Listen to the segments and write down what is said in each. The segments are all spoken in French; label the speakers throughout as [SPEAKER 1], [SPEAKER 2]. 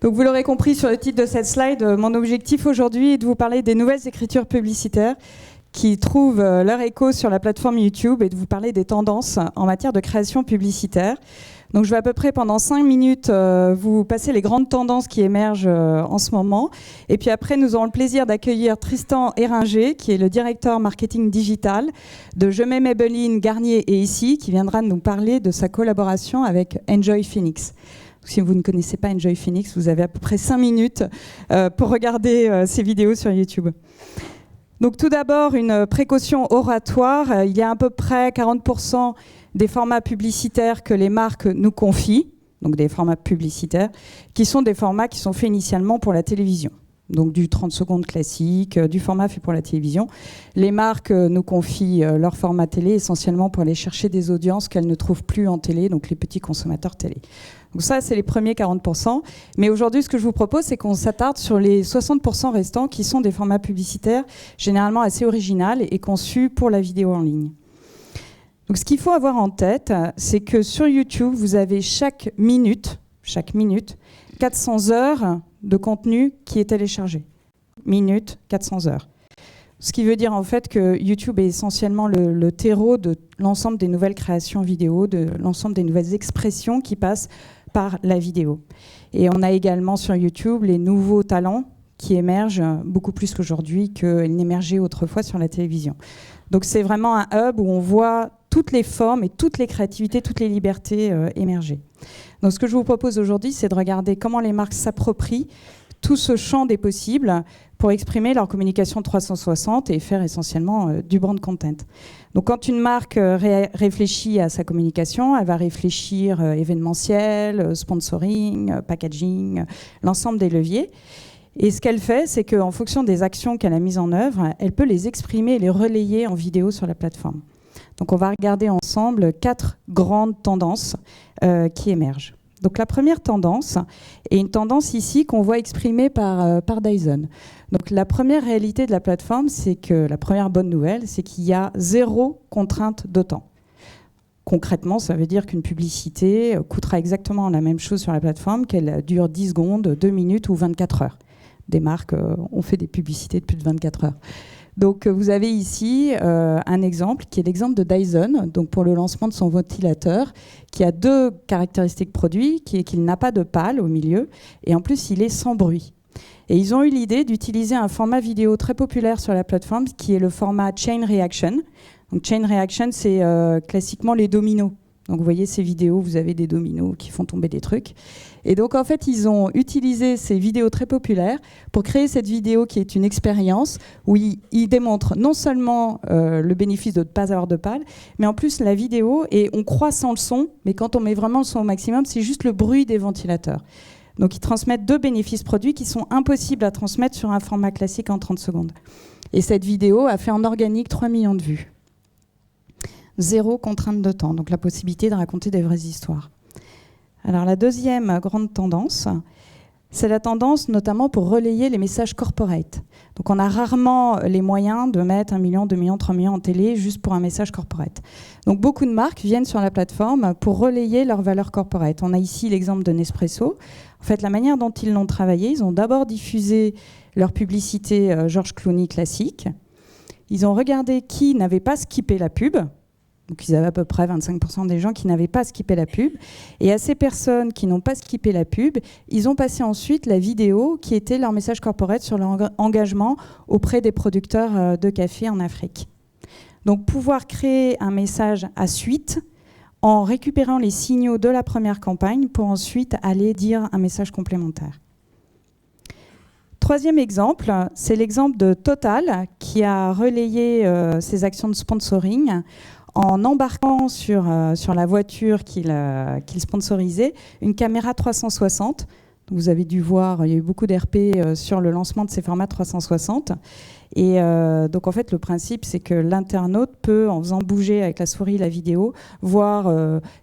[SPEAKER 1] Donc vous l'aurez compris sur le titre de cette slide, mon objectif aujourd'hui est de vous parler des nouvelles écritures publicitaires qui trouvent leur écho sur la plateforme YouTube et de vous parler des tendances en matière de création publicitaire. Donc je vais à peu près pendant 5 minutes vous passer les grandes tendances qui émergent en ce moment. Et puis après, nous aurons le plaisir d'accueillir Tristan Héringer, qui est le directeur marketing digital de Je mets Maybelline, Garnier et Ici, qui viendra nous parler de sa collaboration avec Enjoy Phoenix. Si vous ne connaissez pas Enjoy Phoenix, vous avez à peu près 5 minutes pour regarder ces vidéos sur YouTube. Donc tout d'abord, une précaution oratoire. Il y a à peu près 40% des formats publicitaires que les marques nous confient, donc des formats publicitaires, qui sont des formats qui sont faits initialement pour la télévision. Donc du 30 secondes classique, du format fait pour la télévision. Les marques nous confient leur format télé essentiellement pour aller chercher des audiences qu'elles ne trouvent plus en télé, donc les petits consommateurs télé. Donc ça, c'est les premiers 40%. Mais aujourd'hui, ce que je vous propose, c'est qu'on s'attarde sur les 60% restants qui sont des formats publicitaires généralement assez originaux et conçus pour la vidéo en ligne. Donc ce qu'il faut avoir en tête, c'est que sur YouTube, vous avez chaque minute, 400 heures de contenu qui est téléchargé. Minute, 400 heures. Ce qui veut dire en fait que YouTube est essentiellement le terreau de l'ensemble des nouvelles créations vidéo, de l'ensemble des nouvelles expressions qui passent par la vidéo. Et on a également sur YouTube les nouveaux talents qui émergent beaucoup plus qu'aujourd'hui qu'ils n'émergeaient autrefois sur la télévision. Donc c'est vraiment un hub où on voit toutes les formes et toutes les créativités, toutes les libertés émerger. Donc ce que je vous propose aujourd'hui, c'est de regarder comment les marques s'approprient tout ce champ des possibles pour exprimer leur communication 360 et faire essentiellement du brand content. Donc quand une marque réfléchit à sa communication, elle va réfléchir événementiel, sponsoring, packaging, l'ensemble des leviers. Et ce qu'elle fait, c'est qu'en fonction des actions qu'elle a mises en œuvre, elle peut les exprimer et les relayer en vidéo sur la plateforme. Donc on va regarder ensemble 4 grandes tendances qui émergent. Donc la première tendance est une tendance ici qu'on voit exprimée par Dyson. Donc la première réalité de la plateforme, c'est que la première bonne nouvelle, c'est qu'il y a 0 contrainte de temps. Concrètement, ça veut dire qu'une publicité coûtera exactement la même chose sur la plateforme, qu'elle dure 10 secondes, 2 minutes ou 24 heures. Des marques ont fait des publicités de plus de 24 heures. Donc vous avez ici un exemple qui est l'exemple de Dyson, donc pour le lancement de son ventilateur, qui a 2 caractéristiques produits, qui est qu'il n'a pas de pale au milieu, et en plus il est sans bruit. Et ils ont eu l'idée d'utiliser un format vidéo très populaire sur la plateforme, qui est le format Chain Reaction. Donc Chain Reaction, c'est classiquement les dominos. Donc vous voyez ces vidéos, vous avez des dominos qui font tomber des trucs. Et donc en fait, ils ont utilisé ces vidéos très populaires pour créer cette vidéo qui est une expérience où ils démontrent non seulement le bénéfice de ne pas avoir de pale, mais en plus la vidéo, et on croit sans le son, mais quand on met vraiment le son au maximum, c'est juste le bruit des ventilateurs. Donc ils transmettent 2 bénéfices produits qui sont impossibles à transmettre sur un format classique en 30 secondes. Et cette vidéo a fait en organique 3 millions de vues. 0 contrainte de temps, donc la possibilité de raconter des vraies histoires. Alors la deuxième grande tendance, c'est la tendance notamment pour relayer les messages corporate. Donc on a rarement les moyens de mettre 1 million, 2 millions, 3 millions en télé juste pour un message corporate. Donc beaucoup de marques viennent sur la plateforme pour relayer leurs valeurs corporate. On a ici l'exemple de Nespresso. En fait, la manière dont ils l'ont travaillé, ils ont d'abord diffusé leur publicité George Clooney classique. Ils ont regardé qui n'avait pas skippé la pub. Donc ils avaient à peu près 25% des gens qui n'avaient pas skippé la pub. Et à ces personnes qui n'ont pas skippé la pub, ils ont passé ensuite la vidéo qui était leur message corporate sur leur engagement auprès des producteurs de café en Afrique. Donc pouvoir créer un message à suite en récupérant les signaux de la première campagne pour ensuite aller dire un message complémentaire. Troisième exemple, c'est l'exemple de Total qui a relayé ses actions de sponsoring en embarquant sur la voiture qu'il sponsorisait une caméra 360. Vous avez dû voir, il y a eu beaucoup d'RP sur le lancement de ces formats 360. Et donc en fait le principe c'est que l'internaute peut, en faisant bouger avec la souris la vidéo, voir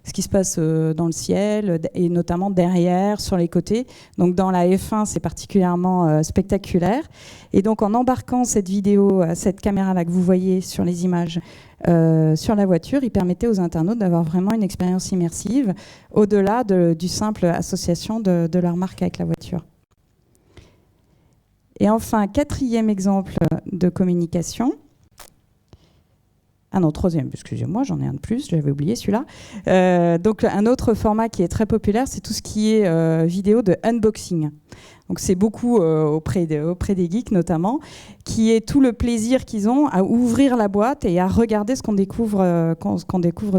[SPEAKER 1] ce qui se passe dans le ciel et notamment derrière, sur les côtés. Donc dans la F1 c'est particulièrement spectaculaire. Et donc en embarquant cette vidéo, cette caméra là que vous voyez sur les images sur la voiture, il permettait aux internautes d'avoir vraiment une expérience immersive au-delà du simple association de leur marque avec la voiture. Et enfin, quatrième exemple de communication. Ah non, troisième, excusez-moi, j'en ai un de plus, j'avais oublié celui-là. Donc un autre format qui est très populaire, c'est tout ce qui est vidéo de unboxing. Donc c'est beaucoup auprès des geeks notamment, qui est tout le plaisir qu'ils ont à ouvrir la boîte et à regarder ce qu'on découvre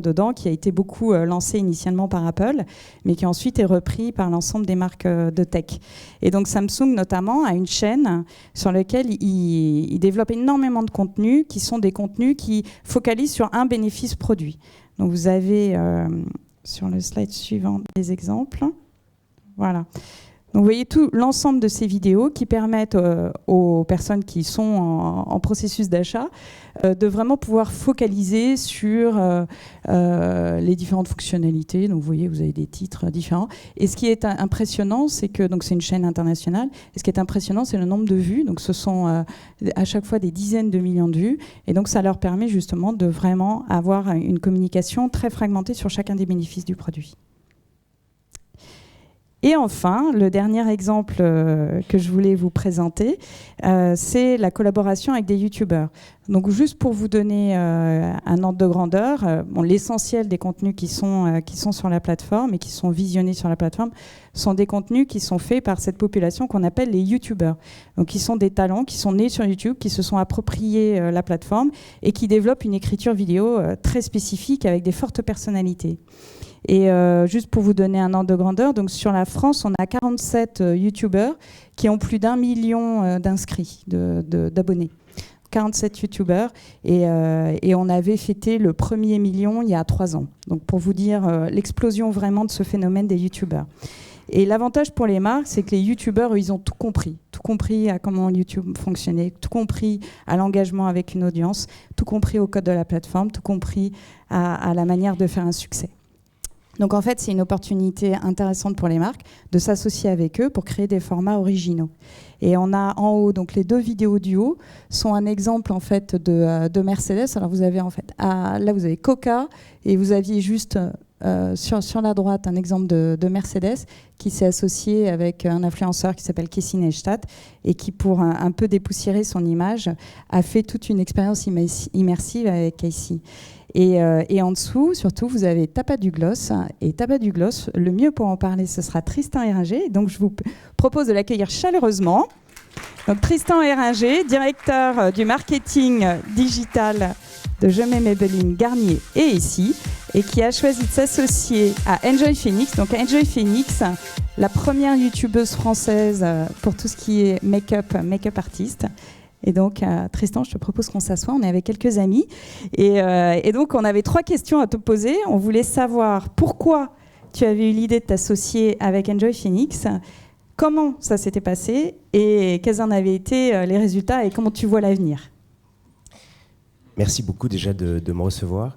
[SPEAKER 1] dedans, qui a été beaucoup lancé initialement par Apple, mais qui ensuite est repris par l'ensemble des marques de tech. Et donc Samsung notamment a une chaîne sur laquelle il développe énormément de contenus, qui sont des contenus qui focalisent sur un bénéfice produit. Donc vous avez sur le slide suivant des exemples. Voilà. Donc vous voyez tout l'ensemble de ces vidéos qui permettent aux personnes qui sont en processus d'achat de vraiment pouvoir focaliser sur les différentes fonctionnalités. Donc vous voyez, vous avez des titres différents. Et ce qui est impressionnant, c'est que donc c'est une chaîne internationale. Et ce qui est impressionnant, c'est le nombre de vues. Donc ce sont à chaque fois des dizaines de millions de vues. Et donc ça leur permet justement de vraiment avoir une communication très fragmentée sur chacun des bénéfices du produit. Et enfin, le dernier exemple que je voulais vous présenter, c'est la collaboration avec des youtubeurs. Donc juste pour vous donner un ordre de grandeur, l'essentiel des contenus qui sont sur la plateforme et qui sont visionnés sur la plateforme sont des contenus qui sont faits par cette population qu'on appelle les youtubeurs. Donc qui sont des talents qui sont nés sur YouTube, qui se sont appropriés la plateforme et qui développent une écriture vidéo très spécifique avec des fortes personnalités. Et juste pour vous donner un ordre de grandeur, donc sur la France, on a 47 youtubeurs qui ont plus d'1 million d'inscrits, d'abonnés. 47 youtubeurs et on avait fêté le premier million il y a 3 ans. Donc pour vous dire l'explosion vraiment de ce phénomène des youtubeurs. Et l'avantage pour les marques, c'est que les youtubeurs, ils ont tout compris à comment YouTube fonctionnait, tout compris à l'engagement avec une audience, tout compris au code de la plateforme, tout compris à la manière de faire un succès. Donc en fait, c'est une opportunité intéressante pour les marques de s'associer avec eux pour créer des formats originaux. Et on a en haut, donc les 2 vidéos du haut sont un exemple en fait de Mercedes. Alors vous avez en fait, là vous avez Coca et vous aviez juste sur la droite un exemple de Mercedes qui s'est associé avec un influenceur qui s'appelle Casey Neistat et qui, pour un peu dépoussiérer son image, a fait toute une expérience immersive avec Casey. Et en dessous, surtout, vous avez Tapas du Gloss. Et Tapas du Gloss, le mieux pour en parler, ce sera Tristan Héringer. Donc, je vous propose de l'accueillir chaleureusement. Donc, Tristan Héringer, directeur du marketing digital de Je mets Maybelline, Garnier et ici, et qui a choisi de s'associer à Enjoy Phoenix. Donc, Enjoy Phoenix, la première youtubeuse française pour tout ce qui est make-up artiste. Et donc, Tristan, je te propose qu'on s'assoie. On est avec quelques amis. Et donc, on avait 3 questions à te poser. On voulait savoir pourquoi tu avais eu l'idée de t'associer avec Enjoy Phoenix, comment ça s'était passé et quels en avaient été les résultats et comment tu vois l'avenir.
[SPEAKER 2] Merci beaucoup déjà de me recevoir.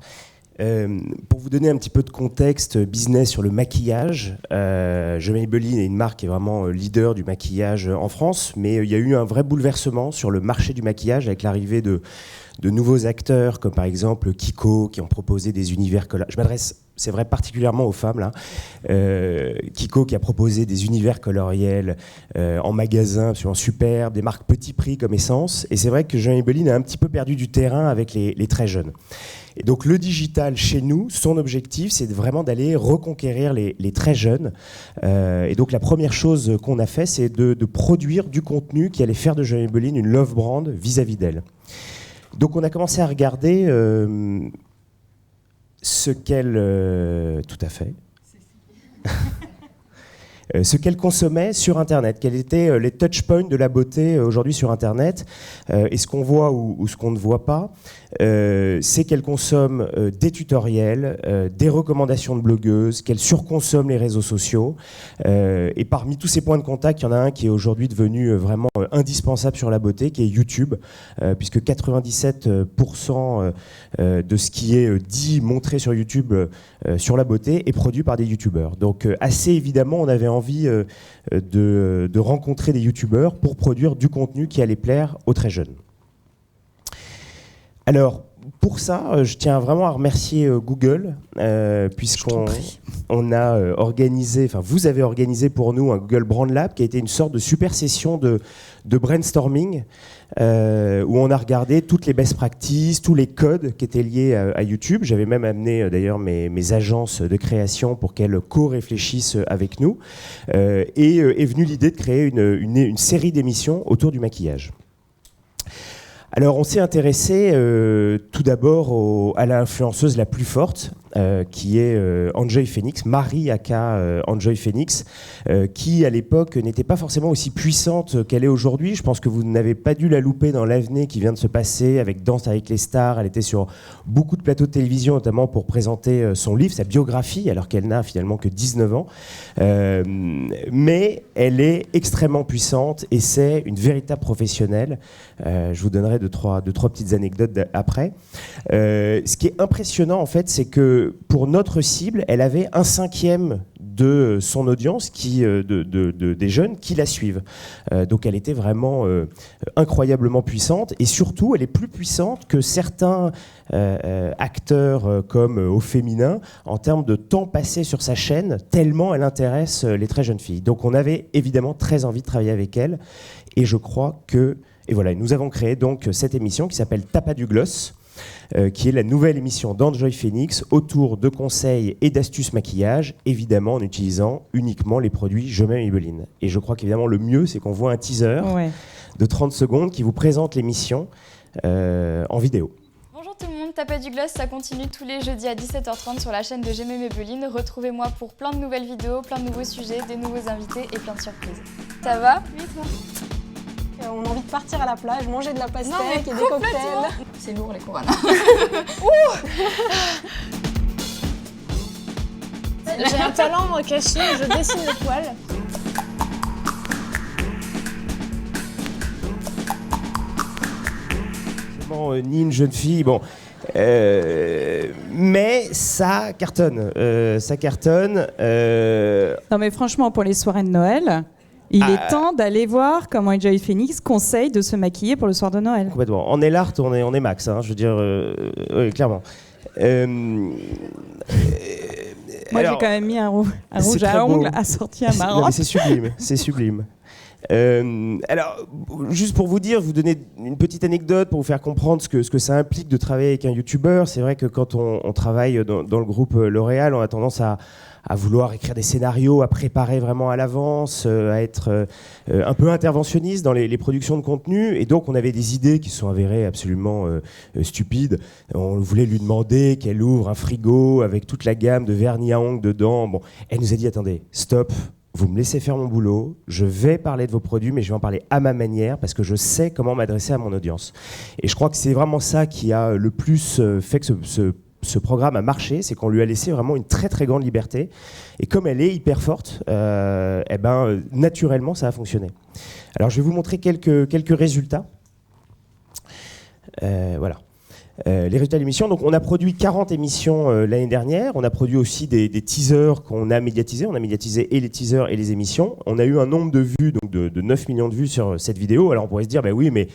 [SPEAKER 2] Pour vous donner un petit peu de contexte business sur le maquillage, Je mets Maybelline est une marque qui est vraiment leader du maquillage en France, mais il y a eu un vrai bouleversement sur le marché du maquillage avec l'arrivée de nouveaux acteurs comme par exemple Kiko qui ont proposé des univers je m'adresse, c'est vrai, particulièrement aux femmes là. Kiko qui a proposé des univers coloriels en magasin absolument superbes, des marques petit prix comme Essence, et c'est vrai que Je mets Maybelline a un petit peu perdu du terrain avec les très jeunes. Et donc le digital chez nous, son objectif, c'est vraiment d'aller reconquérir les très jeunes. Et donc la première chose qu'on a fait, c'est de produire du contenu qui allait faire de Je mets Maybelline une love brand vis-à-vis d'elle. Donc on a commencé à regarder ce qu'elle... tout à fait. ce qu'elle consommait sur Internet, quels étaient les touchpoints de la beauté aujourd'hui sur Internet, et ce qu'on voit ou ce qu'on ne voit pas, c'est qu'elle consomme des tutoriels, des recommandations de blogueuses, qu'elle surconsomme les réseaux sociaux, et parmi tous ces points de contact, il y en a un qui est aujourd'hui devenu vraiment indispensable sur la beauté, qui est YouTube, puisque 97% de ce qui est dit, montré sur YouTube sur la beauté est produit par des youtubeurs. Donc assez évidemment, on avait envie de rencontrer des youtubeurs pour produire du contenu qui allait plaire aux très jeunes. Alors, pour ça, je tiens vraiment à remercier Google, puisqu'on a organisé, enfin vous avez organisé pour nous un Google Brand Lab qui a été une sorte de super session de brainstorming, où on a regardé toutes les best practices, tous les codes qui étaient liés à YouTube. J'avais même amené d'ailleurs mes agences de création pour qu'elles co-réfléchissent avec nous, et est venue l'idée de créer une série d'émissions autour du maquillage. Alors on s'est intéressé tout d'abord à l'influenceuse la plus forte, qui est Enjoy Phoenix, Marie aka Enjoy Phoenix, qui à l'époque n'était pas forcément aussi puissante qu'elle est aujourd'hui. Je pense que vous n'avez pas dû la louper dans l'avenir qui vient de se passer avec Danse avec les stars. Elle était sur beaucoup de plateaux de télévision, notamment pour présenter son livre, sa biographie, alors qu'elle n'a finalement que 19 ans. Mais elle est extrêmement puissante et c'est une véritable professionnelle. Je vous donnerai deux, trois petites anecdotes après. Ce qui est impressionnant en fait, c'est que pour notre cible, elle avait 1/5 de son audience, des jeunes qui la suivent. Donc elle était vraiment incroyablement puissante, et surtout elle est plus puissante que certains acteurs comme au féminin en termes de temps passé sur sa chaîne, tellement elle intéresse les très jeunes filles. Donc on avait évidemment très envie de travailler avec elle, et je crois que... Et voilà, nous avons créé donc cette émission qui s'appelle T'as pas du gloss, qui est la nouvelle émission d'Enjoy Phoenix autour de conseils et d'astuces maquillage, évidemment en utilisant uniquement les produits Je m'aime Maybelline. Et je crois qu'évidemment le mieux, c'est qu'on voit un teaser de 30 secondes qui vous présente l'émission en vidéo.
[SPEAKER 3] Bonjour tout le monde, T'as pas du gloss, ça continue tous les jeudis à 17h30 sur la chaîne de Je m'aime Maybelline. Retrouvez-moi pour plein de nouvelles vidéos, plein de nouveaux sujets, des nouveaux invités et plein de surprises. Ça va?
[SPEAKER 4] Oui, toi. On a envie de partir à la plage, manger de la pastèque et des cocktails.
[SPEAKER 3] C'est lourd les couronnes.
[SPEAKER 4] J'ai un talent caché, je dessine le poil.
[SPEAKER 2] Ni une jeune fille, bon... mais ça cartonne.
[SPEAKER 1] Non mais franchement, pour les soirées de Noël... Il est temps d'aller voir comment Enjoy Phoenix conseille de se maquiller pour le soir de Noël.
[SPEAKER 2] Complètement. En nail art, on est max, hein, je veux dire, oui, clairement.
[SPEAKER 1] Moi, j'ai quand même mis un rouge à ongles assorti à ma robe.
[SPEAKER 2] C'est sublime, c'est sublime. Alors, juste pour vous dire, vous donner une petite anecdote pour vous faire comprendre ce que ça implique de travailler avec un youtubeur. C'est vrai que quand on travaille dans le groupe L'Oréal, on a tendance à vouloir écrire des scénarios, à préparer vraiment à l'avance, à être un peu interventionniste dans les productions de contenu. Et donc, on avait des idées qui se sont avérées absolument stupides. On voulait lui demander qu'elle ouvre un frigo avec toute la gamme de vernis à ongles dedans. Bon, elle nous a dit, attendez, stop. Vous me laissez faire mon boulot, je vais parler de vos produits, mais je vais en parler à ma manière parce que je sais comment m'adresser à mon audience. Et je crois que c'est vraiment ça qui a le plus fait que ce programme a marché, c'est qu'on lui a laissé vraiment une très très grande liberté. Et comme elle est hyper forte, naturellement ça a fonctionné. Alors je vais vous montrer quelques résultats. Voilà. Les résultats de l'émission. Donc, on a produit 40 émissions l'année dernière. On a produit aussi des teasers qu'on a médiatisés. On a médiatisé et les teasers et les émissions. On a eu un nombre de vues, donc de 9 millions de vues sur cette vidéo. Alors, on pourrait se dire, oui, mais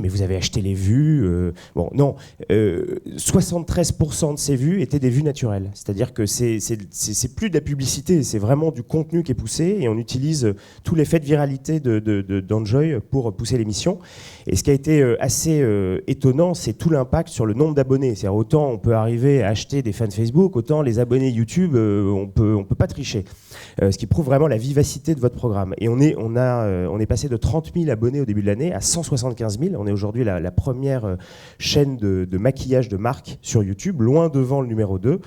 [SPEAKER 2] vous avez acheté les vues. Bon, non. 73% de ces vues étaient des vues naturelles. C'est-à-dire que c'est plus de la publicité. C'est vraiment du contenu qui est poussé et on utilise tout l'effet de viralité d'Enjoy pour pousser l'émission. Et ce qui a été assez étonnant, c'est tout l'impact sur le nombre d'abonnés. C'est-à-dire autant on peut arriver à acheter des fans Facebook, autant les abonnés YouTube, on peut pas tricher. ce qui prouve vraiment la vivacité de votre programme. Et on est passé de 30 000 abonnés au début de l'année à 175 000. On est aujourd'hui la première chaîne de maquillage de marque sur YouTube, loin devant le numéro 2,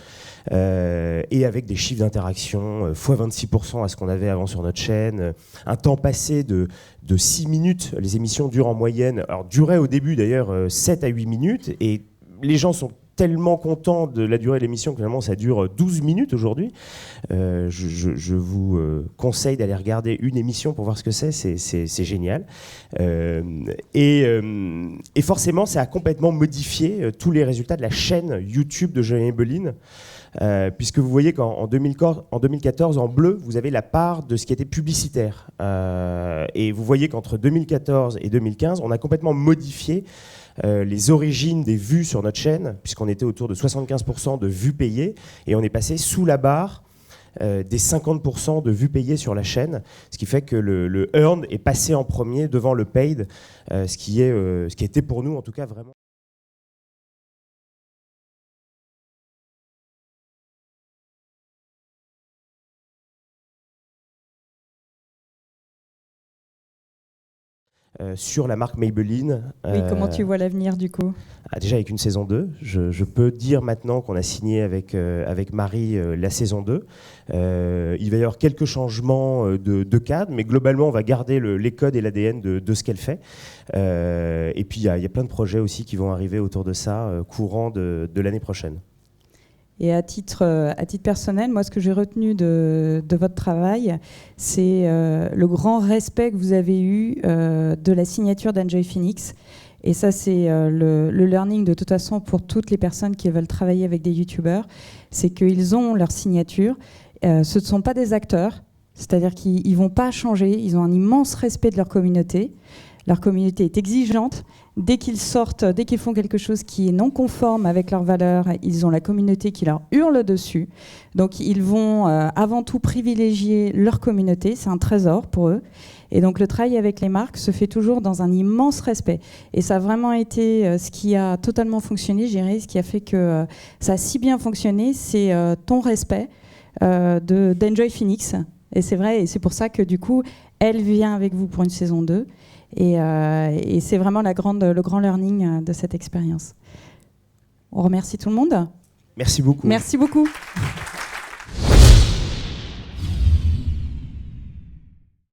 [SPEAKER 2] et avec des chiffres d'interaction x26% à ce qu'on avait avant sur notre chaîne, un temps passé de 6 minutes. Les émissions durent en moyenne, alors duraient au début d'ailleurs 7 à 8 minutes, et les gens sont tellement contents de la durée de l'émission que finalement ça dure 12 minutes aujourd'hui. Je vous conseille d'aller regarder une émission pour voir ce que c'est génial. Et forcément, ça a complètement modifié tous les résultats de la chaîne YouTube de Jérémy Belline. Puisque vous voyez qu'en 2014, en bleu, vous avez la part de ce qui était publicitaire. Et vous voyez qu'entre 2014 et 2015, on a complètement modifié les origines des vues sur notre chaîne, puisqu'on était autour de 75% de vues payées, et on est passé sous la barre des 50% de vues payées sur la chaîne, ce qui fait que le earned est passé en premier devant le paid, ce qui était pour nous en tout cas vraiment... Sur la marque Maybelline.
[SPEAKER 1] Oui, comment tu vois l'avenir du coup ?
[SPEAKER 2] Déjà avec une saison 2, je peux dire maintenant qu'on a signé avec Marie la saison 2. Il va y avoir quelques changements de cadre, mais globalement on va garder les codes et l'ADN de ce qu'elle fait. Et puis il y a plein de projets aussi qui vont arriver autour de ça courant de l'année prochaine.
[SPEAKER 1] Et à titre personnel, moi, ce que j'ai retenu de votre travail, c'est le grand respect que vous avez eu de la signature d'Enjoy Phoenix. Et ça, c'est le learning de toute façon pour toutes les personnes qui veulent travailler avec des youtubeurs. C'est qu'ils ont leur signature. Ce ne sont pas des acteurs, c'est-à-dire qu'ils ne vont pas changer. Ils ont un immense respect de leur communauté. Leur communauté est exigeante. Dès qu'ils sortent, dès qu'ils font quelque chose qui est non conforme avec leurs valeurs, ils ont la communauté qui leur hurle dessus. Donc ils vont avant tout privilégier leur communauté, c'est un trésor pour eux. Et donc le travail avec les marques se fait toujours dans un immense respect. Et ça a vraiment été ce qui a totalement fonctionné, je dirais, ce qui a fait que ça a si bien fonctionné, c'est ton respect d'Enjoy Phoenix. Et c'est vrai, et c'est pour ça que du coup, elle vient avec vous pour une saison 2. Et c'est vraiment le grand learning de cette expérience. On remercie tout le monde.
[SPEAKER 2] Merci beaucoup.
[SPEAKER 1] Merci beaucoup.